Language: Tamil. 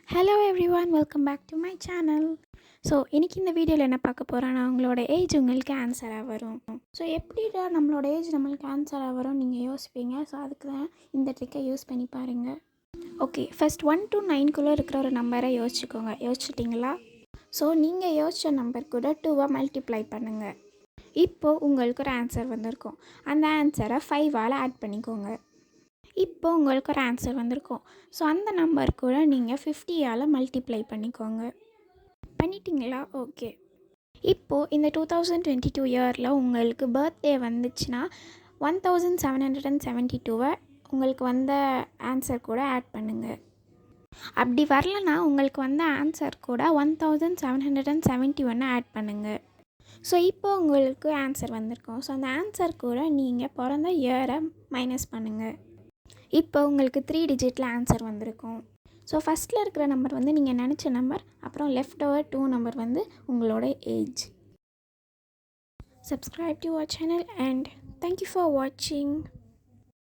Hello everyone, welcome back to my channel. So இன்றைக்கி இந்த வீடியோவில் என்ன பார்க்க போகிறோன்னா, உங்களோட ஏஜ் உங்களுக்கு ஆன்சராக வரும். ஸோ எப்படிடா நம்மளோட ஏஜ் நம்மளுக்கு ஆன்சராக வரும் நீங்கள் யோசிப்பீங்க. ஸோ அதுக்கு தான் இந்த ட்ரிக்கை யூஸ் பண்ணி பாருங்கள். ஓகே, ஃபஸ்ட் 1 to 9 இருக்கிற ஒரு நம்பரை யோசிச்சுக்கோங்க. யோசிச்சிட்டிங்களா? ஸோ நீங்கள் யோசித்த நம்பர் கூட 2 மல்டிப்ளை பண்ணுங்கள். இப்போது உங்களுக்கு ஒரு ஆன்சர் வந்திருக்கும். அந்த ஆன்சரை 5ஆல் ஆட் பண்ணிக்கோங்க. இப்போ உங்களுக்கு ஒரு ஆன்சர் வந்திருக்கும். ஸோ அந்த நம்பர் கூட நீங்கள் 50ஆல் மல்டிப்ளை பண்ணிக்கோங்க. பண்ணிட்டீங்களா? ஓகே. இப்போது இந்த 2022 இயரில் உங்களுக்கு பர்த்டே வந்துச்சுன்னா 1772 உங்களுக்கு வந்த ஆன்சர் கூட ஆட் பண்ணுங்கள். அப்படி வரலன்னா உங்களுக்கு வந்த ஆன்சர் கூட 1771 ஆட் பண்ணுங்கள். ஸோ இப்போ உங்களுக்கு ஆன்சர் வந்திருக்கும். ஸோ அந்த ஆன்சர் கூட நீங்கள் பிறந்த இயரை மைனஸ் பண்ணுங்கள். இப்போ உங்களுக்கு 3 டிஜிட்டில் ஆன்சர் வந்திருக்கும். ஸோ ஃபஸ்ட்டில் இருக்கிற நம்பர் வந்து நீங்கள் நினச்ச நம்பர், அப்புறம் லெஃப்ட் ஓவர் 2 நம்பர் வந்து உங்களோட age. Subscribe to our channel and thank you for watching.